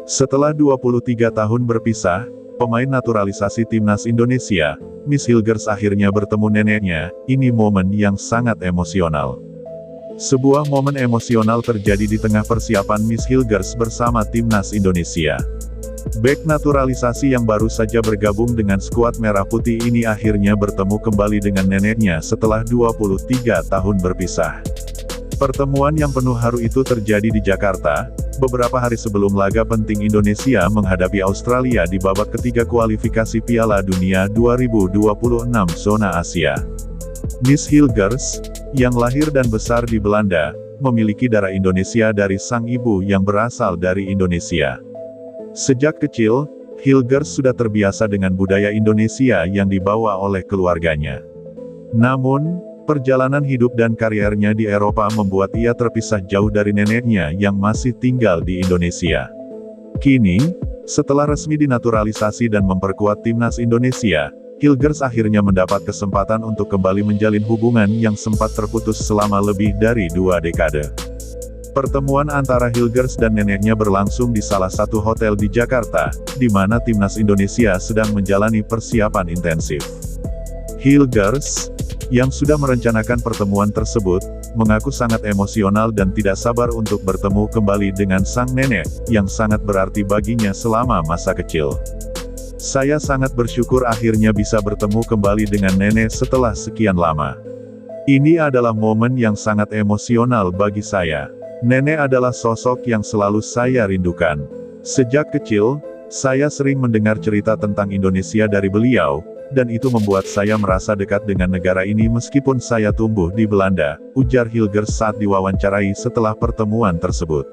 Setelah 23 tahun berpisah, pemain naturalisasi timnas Indonesia, Miss Hilgers akhirnya bertemu neneknya. Ini momen yang sangat emosional. Sebuah momen emosional terjadi di tengah persiapan Miss Hilgers bersama timnas Indonesia. Bek naturalisasi yang baru saja bergabung dengan skuad Merah Putih ini akhirnya bertemu kembali dengan neneknya setelah 23 tahun berpisah. Pertemuan yang penuh haru itu terjadi di Jakarta, beberapa hari sebelum laga penting Indonesia menghadapi Australia di babak ketiga kualifikasi Piala Dunia 2026 zona Asia. Miss Hilgers, yang lahir dan besar di Belanda, memiliki darah Indonesia dari sang ibu yang berasal dari Indonesia. Sejak kecil, Hilgers sudah terbiasa dengan budaya Indonesia yang dibawa oleh keluarganya. Namun, perjalanan hidup dan kariernya di Eropa membuat ia terpisah jauh dari neneknya yang masih tinggal di Indonesia. Kini, setelah resmi dinaturalisasi dan memperkuat timnas Indonesia, Hilgers akhirnya mendapat kesempatan untuk kembali menjalin hubungan yang sempat terputus selama lebih dari 2 dekade. Pertemuan antara Hilgers dan neneknya berlangsung di salah satu hotel di Jakarta, di mana timnas Indonesia sedang menjalani persiapan intensif. Hilgers, yang sudah merencanakan pertemuan tersebut, mengaku sangat emosional dan tidak sabar untuk bertemu kembali dengan sang nenek, yang sangat berarti baginya selama masa kecil. Saya sangat bersyukur akhirnya bisa bertemu kembali dengan nenek setelah sekian lama. Ini adalah momen yang sangat emosional bagi saya. Nenek adalah sosok yang selalu saya rindukan. Sejak kecil, saya sering mendengar cerita tentang Indonesia dari beliau, dan itu membuat saya merasa dekat dengan negara ini meskipun saya tumbuh di Belanda, ujar Hilgers saat diwawancarai setelah pertemuan tersebut.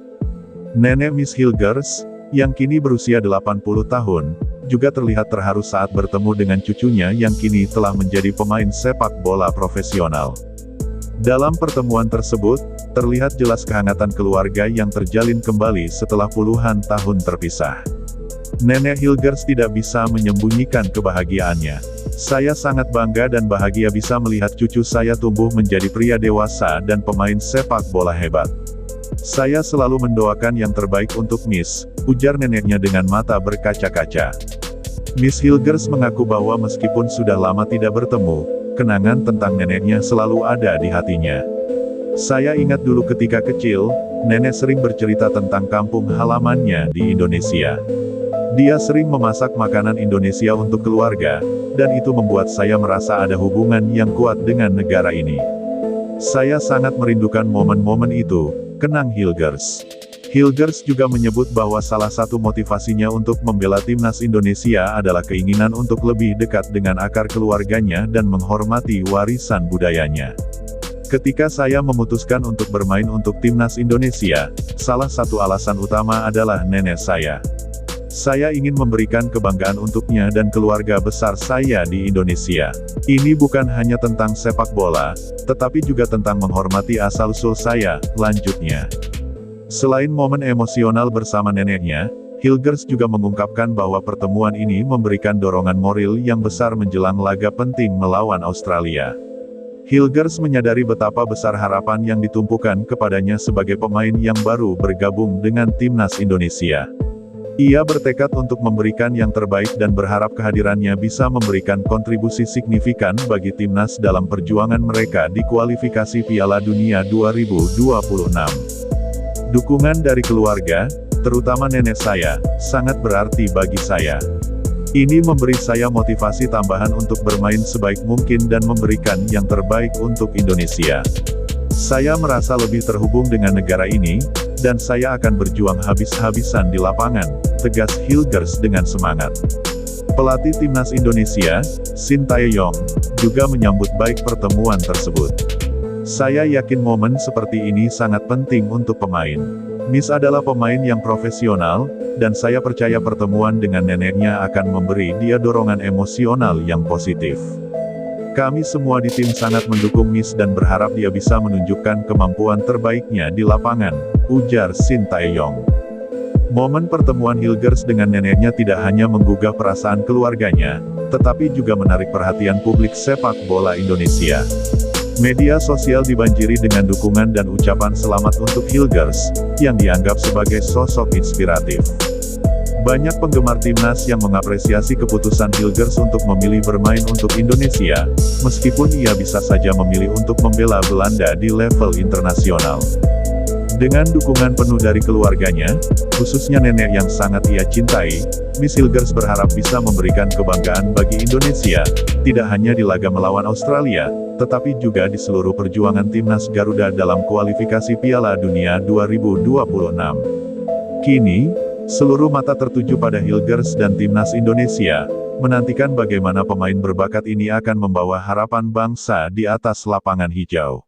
Nenek Miss Hilgers, yang kini berusia 80 tahun, juga terlihat terharu saat bertemu dengan cucunya yang kini telah menjadi pemain sepak bola profesional. Dalam pertemuan tersebut, terlihat jelas kehangatan keluarga yang terjalin kembali setelah puluhan tahun terpisah. Nenek Hilgers tidak bisa menyembunyikan kebahagiaannya. Saya sangat bangga dan bahagia bisa melihat cucu saya tumbuh menjadi pria dewasa dan pemain sepak bola hebat. Saya selalu mendoakan yang terbaik untuk Miss, ujar neneknya dengan mata berkaca-kaca. Miss Hilgers mengaku bahwa meskipun sudah lama tidak bertemu, kenangan tentang neneknya selalu ada di hatinya. Saya ingat dulu ketika kecil, nenek sering bercerita tentang kampung halamannya di Indonesia. Dia sering memasak makanan Indonesia untuk keluarga, dan itu membuat saya merasa ada hubungan yang kuat dengan negara ini. Saya sangat merindukan momen-momen itu, kenang Hilgers. Hilgers juga menyebut bahwa salah satu motivasinya untuk membela timnas Indonesia adalah keinginan untuk lebih dekat dengan akar keluarganya dan menghormati warisan budayanya. Ketika saya memutuskan untuk bermain untuk timnas Indonesia, salah satu alasan utama adalah nenek saya. Saya ingin memberikan kebanggaan untuknya dan keluarga besar saya di Indonesia. Ini bukan hanya tentang sepak bola, tetapi juga tentang menghormati asal-usul saya, lanjutnya. Selain momen emosional bersama neneknya, Hilgers juga mengungkapkan bahwa pertemuan ini memberikan dorongan moral yang besar menjelang laga penting melawan Australia. Hilgers menyadari betapa besar harapan yang ditumpukan kepadanya sebagai pemain yang baru bergabung dengan timnas Indonesia. Ia bertekad untuk memberikan yang terbaik dan berharap kehadirannya bisa memberikan kontribusi signifikan bagi timnas dalam perjuangan mereka di kualifikasi Piala Dunia 2026. Dukungan dari keluarga, terutama nenek saya, sangat berarti bagi saya. Ini memberi saya motivasi tambahan untuk bermain sebaik mungkin dan memberikan yang terbaik untuk Indonesia. Saya merasa lebih terhubung dengan negara ini, dan saya akan berjuang habis-habisan di lapangan, tegas Hilgers dengan semangat. Pelatih timnas Indonesia, Shin Tae-yong, juga menyambut baik pertemuan tersebut. Saya yakin momen seperti ini sangat penting untuk pemain. Miss adalah pemain yang profesional, dan saya percaya pertemuan dengan neneknya akan memberi dia dorongan emosional yang positif. Kami semua di tim sangat mendukung Miss dan berharap dia bisa menunjukkan kemampuan terbaiknya di lapangan, ujar Shin Tae-yong. Momen pertemuan Hilgers dengan neneknya tidak hanya menggugah perasaan keluarganya, tetapi juga menarik perhatian publik sepak bola Indonesia. Media sosial dibanjiri dengan dukungan dan ucapan selamat untuk Hilgers, yang dianggap sebagai sosok inspiratif. Banyak penggemar timnas yang mengapresiasi keputusan Hilgers untuk memilih bermain untuk Indonesia, meskipun ia bisa saja memilih untuk membela Belanda di level internasional. Dengan dukungan penuh dari keluarganya, khususnya nenek yang sangat ia cintai, Miss Hilgers berharap bisa memberikan kebanggaan bagi Indonesia, tidak hanya di laga melawan Australia, tetapi juga di seluruh perjuangan timnas Garuda dalam kualifikasi Piala Dunia 2026. Kini, seluruh mata tertuju pada Hilgers dan timnas Indonesia, menantikan bagaimana pemain berbakat ini akan membawa harapan bangsa di atas lapangan hijau.